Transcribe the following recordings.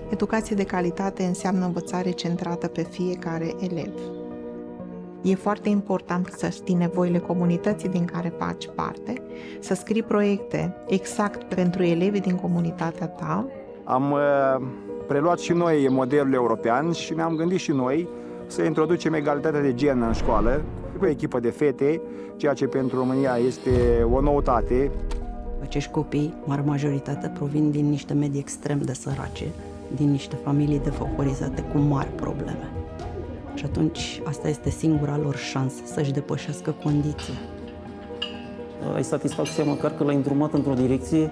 Educație de calitate înseamnă învățare centrată pe fiecare elev. E foarte important să știi nevoile comunității din care faci parte, să scrii proiecte exact pentru elevii din comunitatea ta. Am preluat și noi modelul european și ne-am gândit și noi să introducem egalitatea de gen în școală, cu o echipă de fete, ceea ce pentru România este o noutate. Acești copii, mare majoritate, provin din niște medii extrem de sărace, din niște familii defavorizate cu mari probleme. Și atunci asta este singura lor șansă să-și depășească condiția. Ai satisfacția măcar că l-ai îndrumat într-o direcție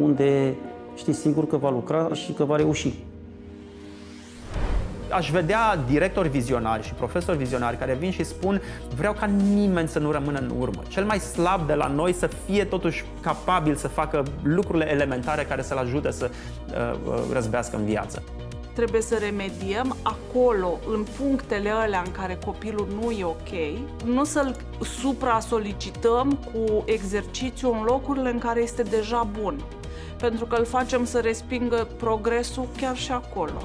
unde știi sigur că va lucra și că va reuși. Aș vedea directori vizionari și profesori vizionari care vin și spun: vreau ca nimeni să nu rămână în urmă. Cel mai slab de la noi să fie totuși capabil să facă lucrurile elementare care să-l ajute să răzbească în viață. Trebuie să remediem acolo, în punctele alea în care copilul nu e ok, nu să-l supra-solicităm cu exercițiu în locurile în care este deja bun, pentru că îl facem să respingă progresul chiar și acolo.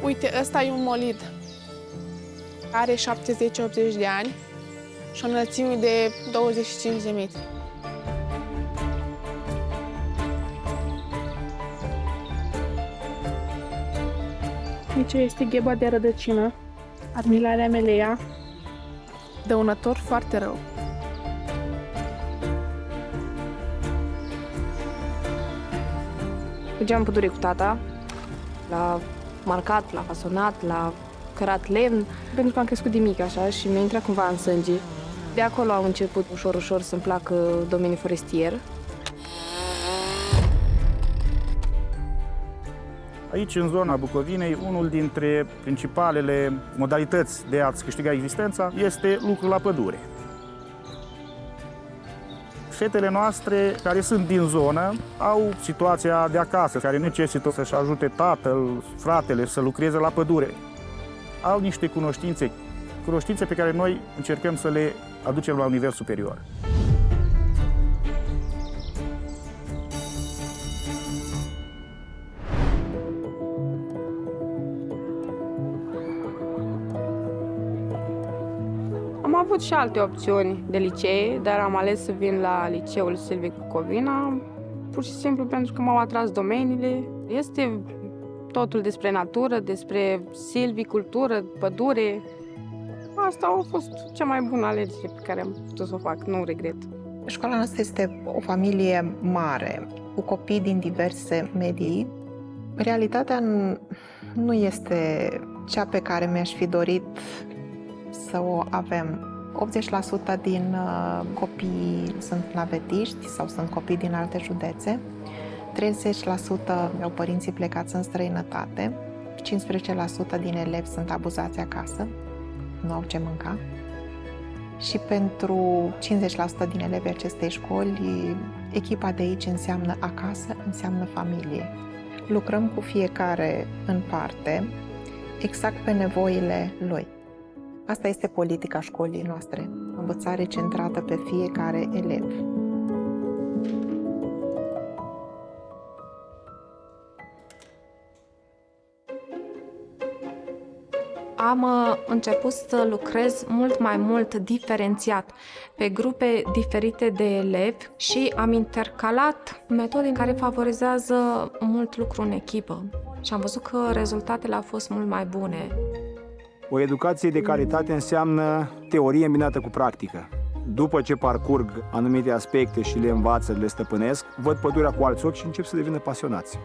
Uite, ăsta e un molid. Are 70-80 de ani și o înălțime de 25 de metri. Aici este gheba de rădăcină, Armillaria melea, dăunător foarte rău. Mergeam în pădure cu tata, la marcat, la fasonat, la cărat lemn, pentru că am crescut de mic așa și mi-a intrat cumva în sânge. De acolo am început ușor să-mi placă domeniul forestier. Aici, în zona Bucovinei, unul dintre principalele modalități de a-ți câștiga existența este lucrul la pădure. Fetele noastre care sunt din zonă au situația de acasă, care necesită să-și ajute tatăl, fratele să lucreze la pădure. Au niște cunoștințe pe care noi încercăm să le aducem la un nivel superior. Am avut și alte opțiuni de licee, dar am ales să vin la liceul Silvic Bucovina, pur și simplu pentru că m-au atras domeniile. Este totul despre natură, despre silvicultură, pădure. Asta a fost cea mai bună alegere pe care am putut să o fac, nu regret. Școala noastră este o familie mare, cu copii din diverse medii. Realitatea nu este cea pe care mi-aș fi dorit să o avem. 80% din copii sunt navetiști sau sunt copii din alte județe, 30% au părinții plecați în străinătate, 15% din elevi sunt abuzați acasă, nu au ce mânca. Și pentru 50% din elevii acestei școli, echipa de aici înseamnă acasă, înseamnă familie. Lucrăm cu fiecare în parte, exact pe nevoile lui. Asta este politica școlii noastre, învățare centrată pe fiecare elev. Am început să lucrez mult mai mult diferențiat pe grupe diferite de elevi și am intercalat metode care favorizează mult lucru în echipă și am văzut că rezultatele au fost mult mai bune. O educație de calitate înseamnă teorie îmbinată cu practică. După ce parcurg anumite aspecte și le învață, le stăpânesc, văd pădurea cu alți ochi și încep să devină pasionați.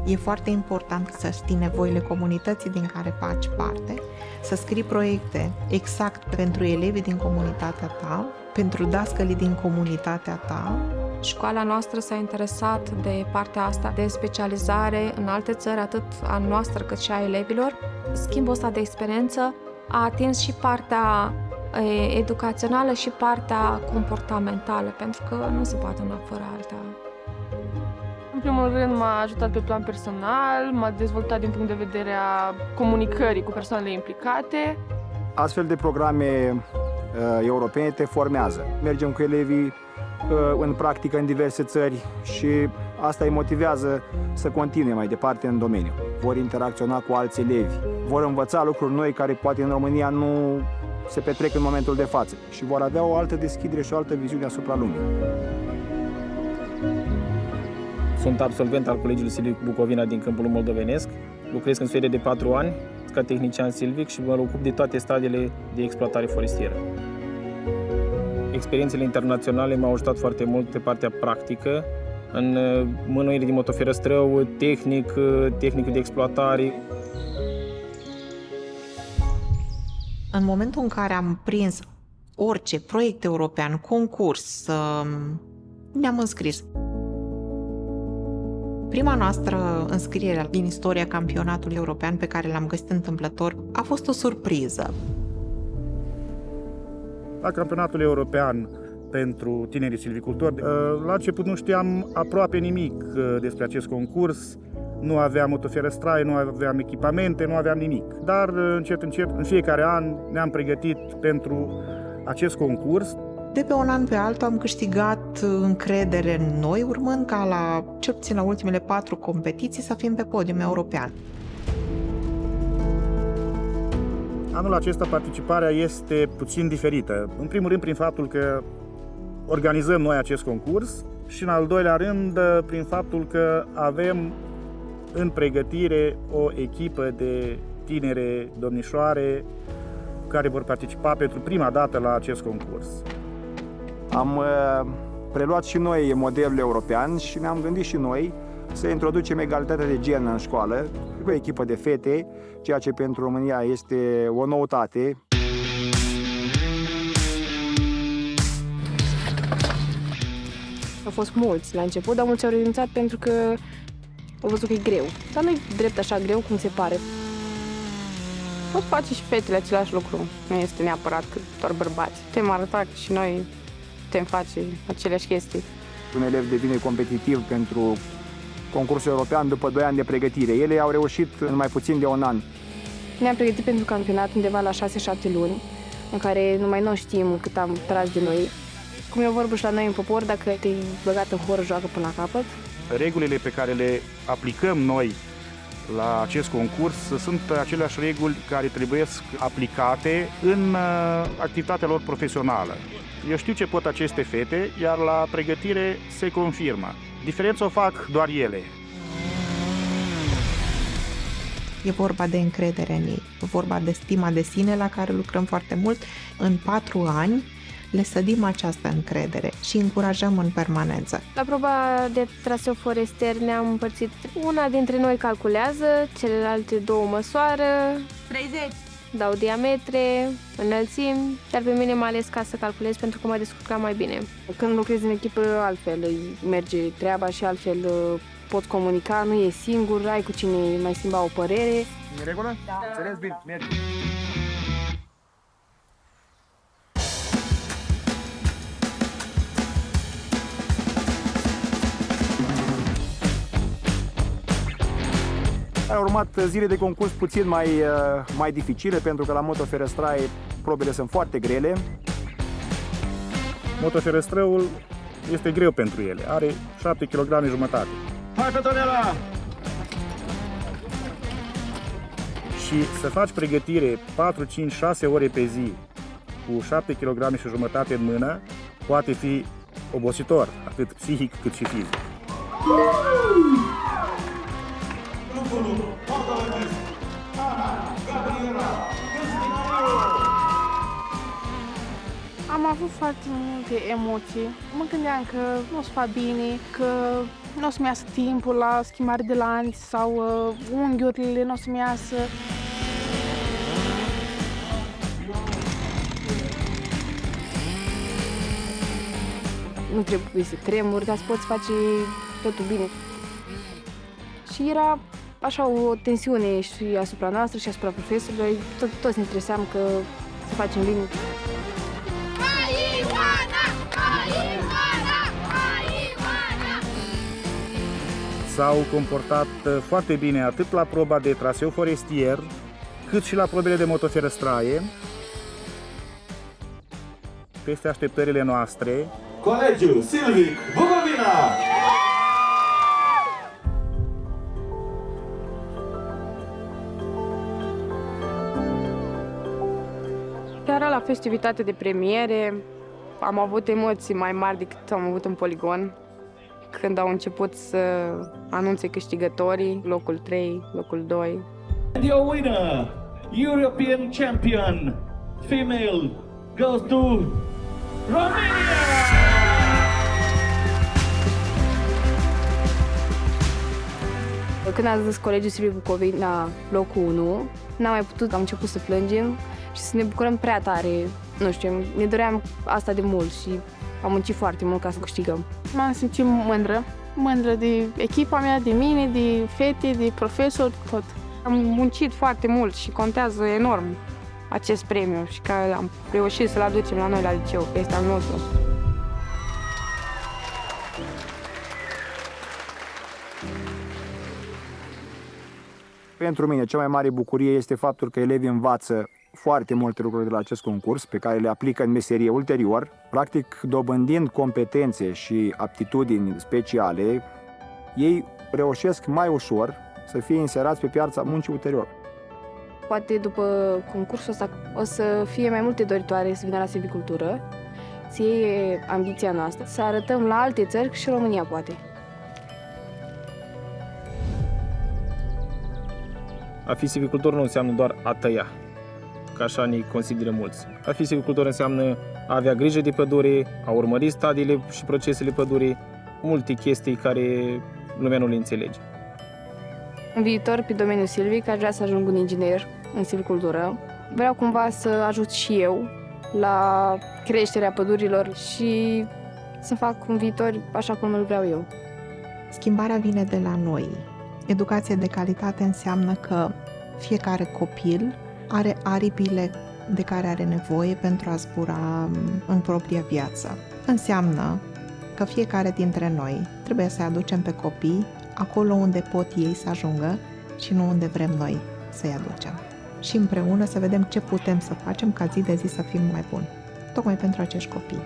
E foarte important să știi nevoile comunității din care faci parte, să scrii proiecte exact pentru elevii din comunitatea ta, pentru dascălii din comunitatea ta. Școala noastră s-a interesat de partea asta de specializare în alte țări, atât a noastră cât și a elevilor. Schimbul ăsta de experiență a atins și partea educațională și partea comportamentală, pentru că nu se poate una fără alta. În primul rând m-a ajutat pe plan personal, m-a dezvoltat din punct de vedere a comunicării cu persoanele implicate. Astfel de programe europene te formează. Mergem cu elevii în practică în diverse țări și asta îi motivează să continue mai departe în domeniu. Vor interacționa cu alți elevi, vor învăța lucruri noi care poate în România nu se petrec în momentul de față și vor avea o altă deschidere și o altă viziune asupra lumii. Sunt absolvent al Colegiului Silvic Bucovina din Câmpul Moldovenesc. Lucrez în sferă de 4 ani ca tehnician silvic și mă ocup de toate stadiile de exploatare forestieră. Experiențele internaționale m-au ajutat foarte mult pe partea practică, în mânuire de motoferăstrău, tehnic de exploatare. În momentul în care am prins orice proiect european, concurs, ne-am înscris. Prima noastră înscriere din istoria campionatului european pe care l-am găsit întâmplător a fost o surpriză. La campionatul european pentru tinerii silvicultori, la început nu știam aproape nimic despre acest concurs. Nu aveam motoferăstraie, nu aveam echipamente, nu aveam nimic. Dar încet, în fiecare an ne-am pregătit pentru acest concurs. De pe un an pe altul am câștigat încredere în noi, urmând ca cel puțin la ultimele 4 competiții să fim pe podium european. Anul acesta participarea este puțin diferită. În primul rând prin faptul că organizăm noi acest concurs și în al doilea rând prin faptul că avem în pregătire o echipă de tinere domnișoare care vor participa pentru prima dată la acest concurs. Am preluat și noi modelul european și ne-am gândit și noi să introducem egalitatea de gen în școală cu o echipă de fete, ceea ce pentru România este o noutate. Au fost mulți la început, dar mulți au renunțat pentru că au văzut că e greu. Dar nu e drept așa greu cum se pare. Pot face și fetele același lucru. Nu este neapărat că doar bărbați. Putem arăta că și noi putem face aceleași chestii. Un elev devine competitiv pentru concursul european după 2 ani de pregătire. Ele au reușit în mai puțin de un an. Ne-am pregătit pentru campionat undeva la 6-7 luni, în care numai noi știm cât am tras de noi. Cum e o vorbă și la noi în popor, dacă te-ai băgat în horă, joacă până la capăt. Regulile pe care le aplicăm noi la acest concurs sunt aceleași reguli care trebuie aplicate în activitatea lor profesională. Eu știu ce pot aceste fete, iar la pregătire se confirmă. Diferența o fac doar ele. E vorba de încredere în ei, e vorba de stima de sine la care lucrăm foarte mult. În 4 ani le sădim această încredere și încurajăm în permanență. La proba de traseu forestier ne-am împărțit. Una dintre noi calculează, celelalte 2 măsoară. 30. Dau diametre, înălțimi, iar pe mine m-a ales ca să calculez pentru că mă descurcam mai bine. Când lucrezi în echipă, altfel merge treaba și altfel poți comunica, nu e singur, ai cu cine mai schimba o părere. E regulă? Da. Înțeles bine, merge. Au urmat zile de concurs puțin mai dificile, pentru că la motoferăstraie probele sunt foarte grele. Motoferăstrăul este greu pentru ele, are 7,5 kg. Hai, Petronela! Și să faci pregătire 4, 5, 6 ore pe zi cu 7,5 kg în mână poate fi obositor, atât psihic cât și fizic. Am avut foarte multe emoții. Mă gândeam că nu-ți fac bine, că nu o să-mi iasă timpul la schimbare de lanț sau unghiurile nu o să-mi iasă. Nu trebuie să tremuri ca să poți face totul bine. Și era așa o tensiune și asupra noastră și asupra profesorilor. Toți ne streseam că să facem bine. S-au comportat foarte bine atât la proba de traseu forestier, cât și la probele de motoferăstraie. Peste așteptările noastre, Colegiul Silvic Bucovina! Chiar la festivitatea de premiere am avut emoții mai mari decât am avut în poligon. Când au început să anunțe câștigătorii, locul 3, locul 2. And your winner, European champion, female, goes to Romania! Când a zis Colegiul Silvic Bucovina locul 1, n-am mai putut, am început să plângem și să ne bucurăm prea tare. Nu știu, ne doream asta de mult și am muncit foarte mult ca să câștigăm. M-am simțit mândră de echipa mea, de mine, de fete, de profesori, tot. Am muncit foarte mult și contează enorm acest premiu și că am reușit să-l aducem la noi la liceu, că este al nostru. Pentru mine, cea mai mare bucurie este faptul că elevii învață foarte multe lucruri de la acest concurs, pe care le aplică în meserie ulterior, practic dobândind competențe și aptitudini speciale, ei reușesc mai ușor să fie inserați pe piața muncii ulterior. Poate după concursul ăsta o să fie mai multe doritoare să vină la silvicultură, să iei ambiția noastră, să arătăm la alte țări și România poate. A fi silvicultor nu înseamnă doar a tăia, că așa ne consideră mulți. A fi silvicultor înseamnă a avea grijă de pădure, a urmări stadiile și procesele pădurii, multe chestii care lumea nu le înțelege. În viitor, pe domeniul silvic, aș vrea să ajung un inginer în silvicultură. Vreau cumva să ajut și eu la creșterea pădurilor și să fac un viitor așa cum îl vreau eu. Schimbarea vine de la noi. Educație de calitate înseamnă că fiecare copil are aripile de care are nevoie pentru a zbura în propria viață. Înseamnă că fiecare dintre noi trebuie să aducem pe copii acolo unde pot ei să ajungă și nu unde vrem noi să-i aducem. Și împreună să vedem ce putem să facem ca zi de zi să fim mai buni, tocmai pentru acești copii.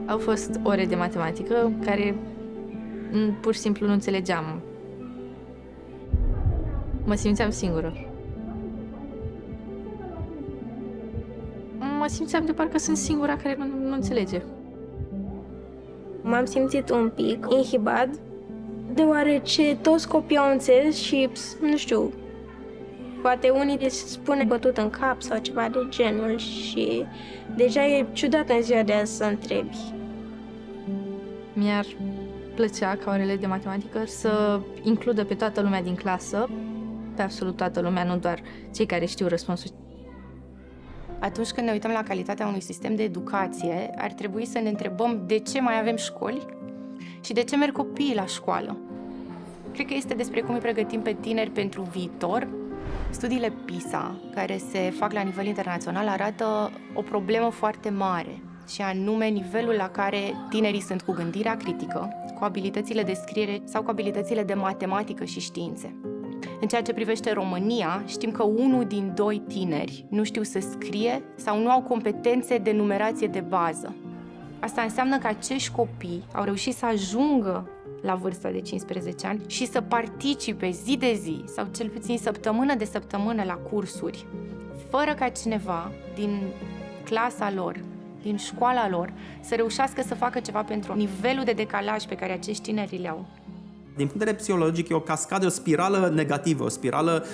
Au fost ore de matematică care pur și simplu nu înțelegeam. Mă simțeam singură. Mă simțeam de parcă sunt singura care nu înțelege. M-am simțit un pic inhibat, deoarece toți copiii au înțeles și, nu știu, poate unii îți spune bătut în cap sau ceva de genul și deja e ciudat în ziua de azi să întrebi. Mi-ar plăcea ca orele de matematică să includă pe toată lumea din clasă, pe absolut toată lumea, nu doar cei care știu răspunsul. Atunci când ne uităm la calitatea unui sistem de educație, ar trebui să ne întrebăm de ce mai avem școli și de ce merg copiii la școală. Cred că este despre cum îi pregătim pe tineri pentru viitor. Studiile PISA, care se fac la nivel internațional, arată o problemă foarte mare, și anume nivelul la care tinerii sunt cu gândirea critică, cu abilitățile de scriere sau cu abilitățile de matematică și științe. În ceea ce privește România, știm că 1 din 2 tineri nu știu să scrie sau nu au competențe de numerație de bază. Asta înseamnă că acești copii au reușit să ajungă la vârsta de 15 ani și să participe zi de zi sau cel puțin săptămână de săptămână la cursuri, fără ca cineva din clasa lor, din școala lor, să reușească să facă ceva pentru nivelul de decalaj pe care acești tineri le au. Din punct de vedere psihologic, e o cascadă, o spirală negativă, o spirală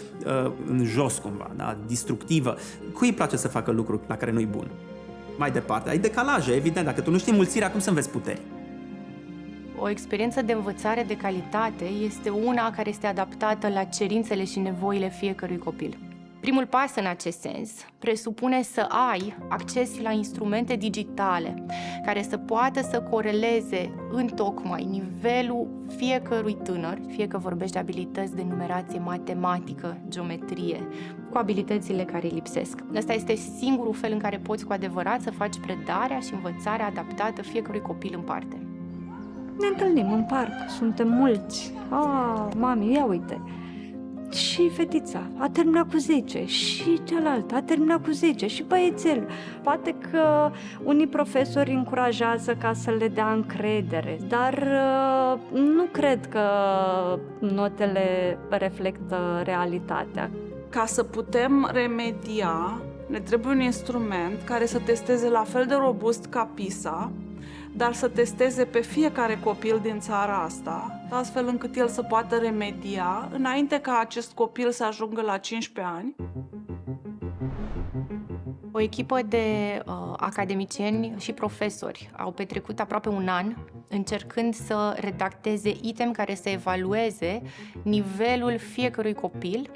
în jos cumva, da? Distructivă. Cui îi place să facă lucruri la care nu-i bun? Mai departe, ai decalaje, evident, dacă tu nu știi mulțirea, cum să înveți puteri? O experiență de învățare de calitate este una care este adaptată la cerințele și nevoile fiecărui copil. Primul pas în acest sens presupune să ai acces la instrumente digitale care să poată să coreleze întocmai nivelul fiecărui tânăr, fie că vorbești de abilități de numerație matematică, geometrie, cu abilitățile care îi lipsesc. Asta este singurul fel în care poți cu adevărat să faci predarea și învățarea adaptată fiecărui copil în parte. Ne întâlnim în parc, suntem mulți. Mami, ia uite! Și fetița a terminat cu 10 și cealaltă a terminat cu 10 și băiețel. Poate că unii profesori încurajează ca să le dea încredere, dar nu cred că notele reflectă realitatea. Ca să putem remedia, ne trebuie un instrument care să testeze la fel de robust ca PISA, dar să testeze pe fiecare copil din țara asta, astfel încât el să poată remedia înainte ca acest copil să ajungă la 15 ani. O echipă de academicieni și profesori au petrecut aproape un an încercând să redacteze item care să evalueze nivelul fiecărui copil,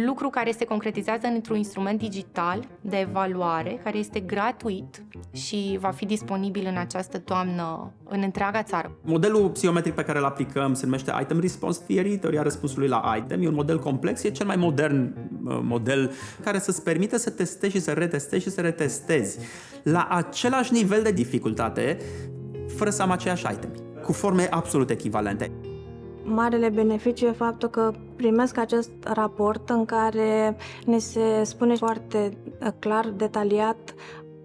lucru care se concretizează într-un instrument digital de evaluare care este gratuit și va fi disponibil în această toamnă în întreaga țară. Modelul psihometric pe care îl aplicăm se numește Item Response Theory, teoria răspunsului la item. E un model complex, e cel mai modern model care să-ți permite să testezi și să retestezi și să retestezi la același nivel de dificultate, fără să am aceiași itemi, cu forme absolut echivalente. Marele beneficiu e faptul că primesc acest raport în care ne se spune foarte clar, detaliat,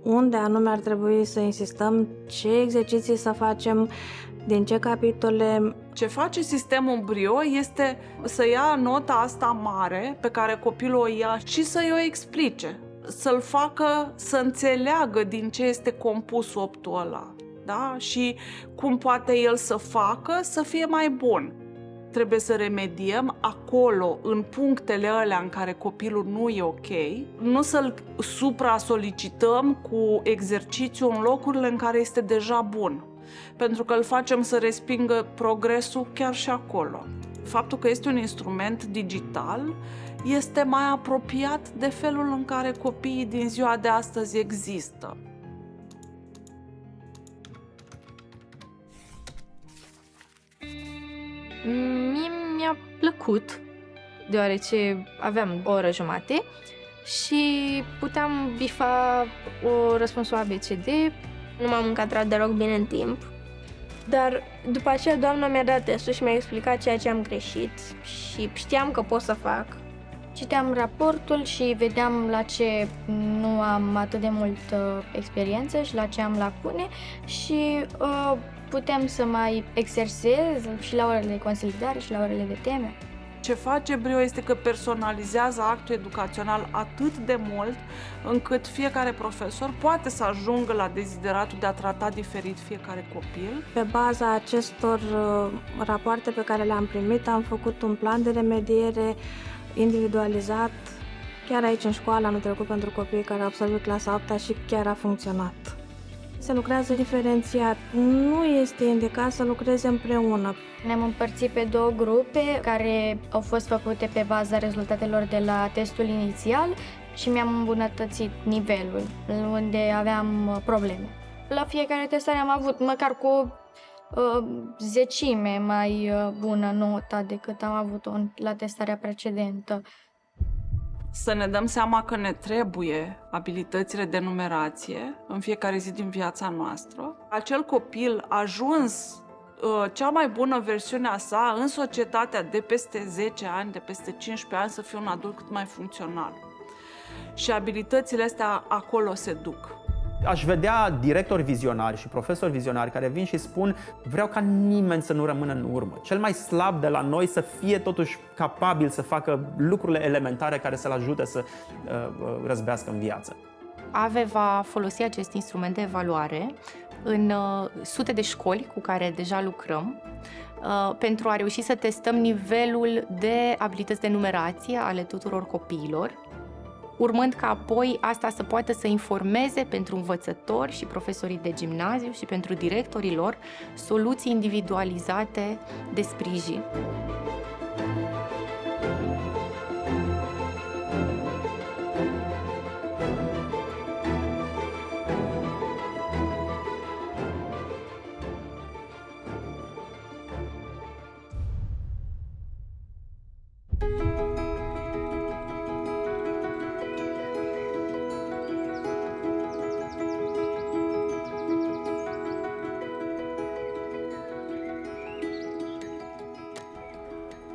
unde anume ar trebui să insistăm, ce exerciții să facem, din ce capitole. Ce face sistemul Brio este să ia nota asta mare pe care copilul o ia și să-i o explice, să-l facă să înțeleagă din ce este compus 8-ul ăla, da? Și cum poate el să facă să fie mai bun. Trebuie să remediem acolo, în punctele alea în care copilul nu e ok, nu să-l supra-solicităm cu exercițiu în locurile în care este deja bun, pentru că îl facem să respingă progresul chiar și acolo. Faptul că este un instrument digital este mai apropiat de felul în care copiii din ziua de astăzi există. Mie mi-a plăcut, deoarece aveam o oră jumate și puteam bifa o răspunsul ABCD. Nu m-am încadrat deloc bine în timp, dar după aceea doamna mi-a dat testul și mi-a explicat ceea ce am greșit și știam că pot să fac. Citeam raportul și vedeam la ce nu am atât de mult experiență și la ce am lacune și putem să mai exersez și la orele de consolidare și la orele de teme. Ce face Brio este că personalizează actul educațional atât de mult încât fiecare profesor poate să ajungă la dezideratul de a trata diferit fiecare copil. Pe baza acestor rapoarte pe care le-am primit, am făcut un plan de remediere individualizat. Chiar aici în școală anul trecut pentru copiii care au absolvit clasa 8-a și chiar a funcționat. Se lucrează diferențiat. Nu este indicat să lucreze împreună. Ne-am împărțit pe 2 grupe care au fost făcute pe baza rezultatelor de la testul inițial și mi-am îmbunătățit nivelul unde aveam probleme. La fiecare testare am avut măcar cu zecime mai bună nota decât am avut-o la testarea precedentă. Să ne dăm seama că ne trebuie abilitățile de numerație în fiecare zi din viața noastră. Acel copil ajuns cea mai bună versiune a sa în societatea de peste 10 ani, de peste 15 ani, să fie un adult cât mai funcțional. Și abilitățile astea acolo se duc. Aș vedea directori vizionari și profesori vizionari care vin și spun: vreau ca nimeni să nu rămână în urmă. Cel mai slab de la noi să fie totuși capabil să facă lucrurile elementare care să-l ajute să răzbească în viață. AVE va folosi acest instrument de evaluare în sute de școli cu care deja lucrăm pentru a reuși să testăm nivelul de abilități de numerație ale tuturor copiilor, urmând ca apoi asta să poată să informeze pentru învățători și profesorii de gimnaziu și pentru directorii lor soluții individualizate de sprijin.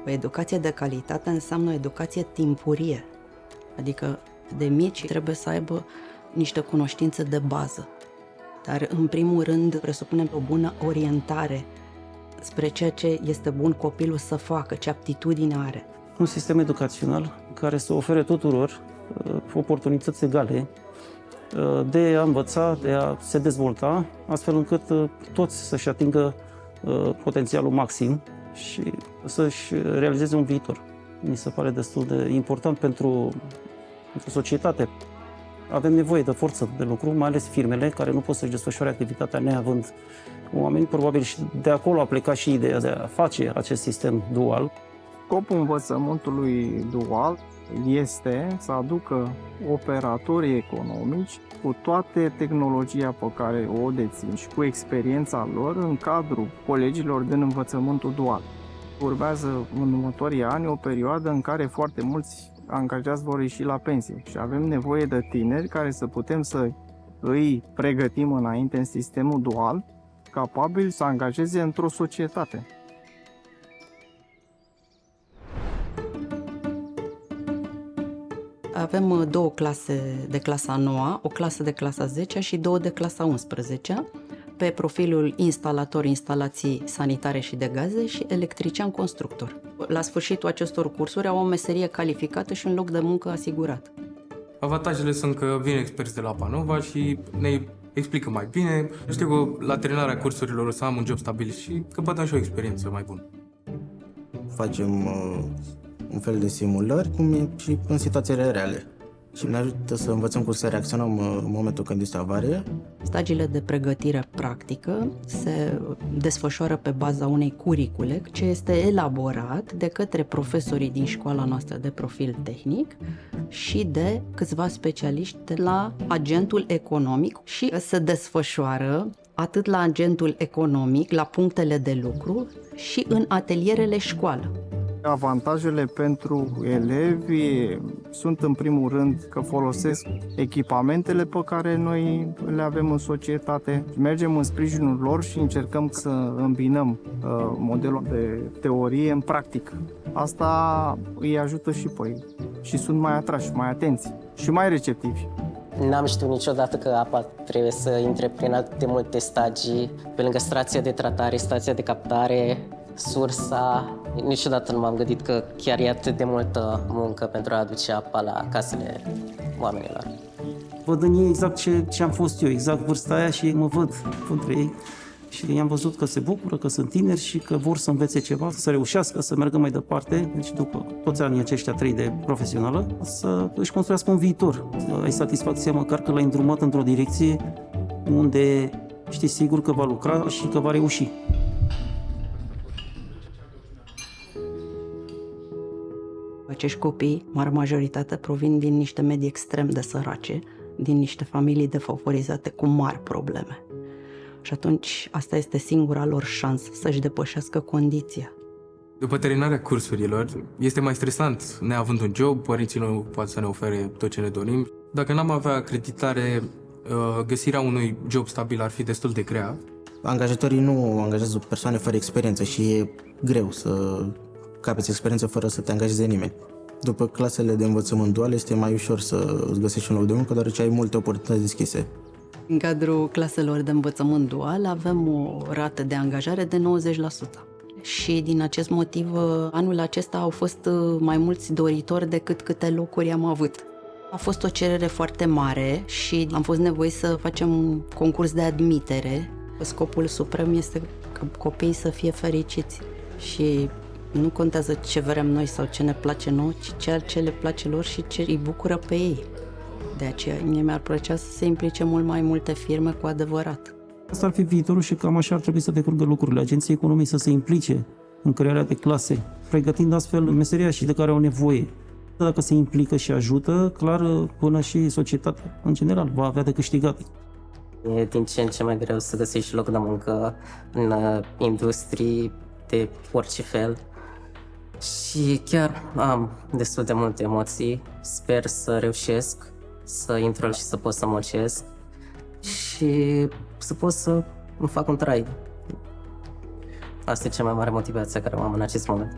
O educație de calitate înseamnă o educație timpurie, adică de mici trebuie să aibă niște cunoștințe de bază, dar în primul rând presupunem o bună orientare spre ceea ce este bun copilul să facă, ce aptitudine are. Un sistem educațional care să ofere tuturor oportunități egale de a învăța, de a se dezvolta, astfel încât toți să-și atingă potențialul maxim și să-și realizeze un viitor. Mi se pare destul de important pentru societate. Avem nevoie de forță de lucru, mai ales firmele care nu pot să-și desfășoare activitatea neavând oameni. Probabil și de acolo a plecat și ideea de a face acest sistem dual. Scopul învățământului dual este să aducă operatorii economici cu toate tehnologia pe care o dețin și cu experiența lor în cadrul colegilor din învățământul dual. Urmează în următorii ani o perioadă în care foarte mulți angajați vor ieși la pensie și avem nevoie de tineri care să putem să îi pregătim înainte în sistemul dual, capabili să angajeze într-o societate. Avem două clase de clasa 9, o clasă de clasa 10 și două de clasa 11, pe profilul instalator, instalații sanitare și de gaze și electrician constructor. La sfârșitul acestor cursuri au o meserie calificată și un loc de muncă asigurat. Avantajele sunt că vin experți de la Panova și ne explică mai bine. Știu că la terminarea cursurilor o să am un job stabil și că pot da și o experiență mai bună. Facem un fel de simulări, cum e și în situațiile reale. Și ne ajută să învățăm cum să reacționăm în momentul când este avarie. Stagiile de pregătire practică se desfășoară pe baza unei curicule ce este elaborat de către profesorii din școala noastră de profil tehnic și de câțiva specialiști de la agentul economic și se desfășoară atât la agentul economic, la punctele de lucru și în atelierele școală. Avantajele pentru elevi sunt în primul rând că folosesc echipamentele pe care noi le avem în societate. Mergem în sprijinul lor și încercăm să îmbinăm modelul de teorie în practică. Asta îi ajută și pe ei și sunt mai atrași, mai atenți și mai receptivi. N-am știut niciodată că apa trebuie să intre prin atât de multe stagii, pe lângă stația de tratare, stația de captare, sursa. Niciodată nu m-am gândit că chiar e atât de multă muncă pentru a aduce apa la casele oamenilor. Văd în ei exact ce am fost eu, exact vârsta aia și mă văd între ei. Și i-am văzut că se bucură, că sunt tineri și că vor să învețe ceva, să reușească, să meargă mai departe, deci după toți anii aceștia 3 de profesională, să își construiască un viitor. Ai satisfacția măcar că l-ai îndrumat într-o direcție unde știi sigur că va lucra și că va reuși. Acești copii, mare majoritate, provin din niște medii extrem de sărace, din niște familii defavorizate cu mari probleme. Și atunci asta este singura lor șansă să-și depășească condiția. După terminarea cursurilor, este mai stresant, neavând un job, părinții nu pot să ne ofere tot ce ne dorim. Dacă n-am avea acreditare, găsirea unui job stabil ar fi destul de grea. Angajatorii nu angajează persoane fără experiență și e greu să capeți experiență fără să te angajeze nimeni. După clasele de învățământ dual este mai ușor să îți găsești un loc de muncă, deoarece ai multe oportunități deschise. În cadrul claselor de învățământ dual avem o rată de angajare de 90%. Și din acest motiv, anul acesta au fost mai mulți doritori decât câte locuri am avut. A fost o cerere foarte mare și am fost nevoiți să facem un concurs de admitere. Scopul suprem este ca copiii să fie fericiți și nu contează ce vrem noi sau ce ne place nouă, ci ceea ce le place lor și ce îi bucură pe ei. De aceea mie mi-ar plăcea să se implice mult mai multe firme cu adevărat. Asta ar fi viitorul și cam așa ar trebui să decurgă lucrurile. Agenții economiei să se implice în crearea de clase, pregătind astfel meseriașii de care au nevoie. Dacă se implică și ajută, clar, până și societatea în general va avea de câștigat. E din ce în ce mai greu să găsești loc de muncă în industrii de orice fel. Și chiar am destul de multe emoții. Sper să reușesc să intru și să pot să muncesc și să pot să îmi fac un trai. Asta e cea mai mare motivație care o am în acest moment.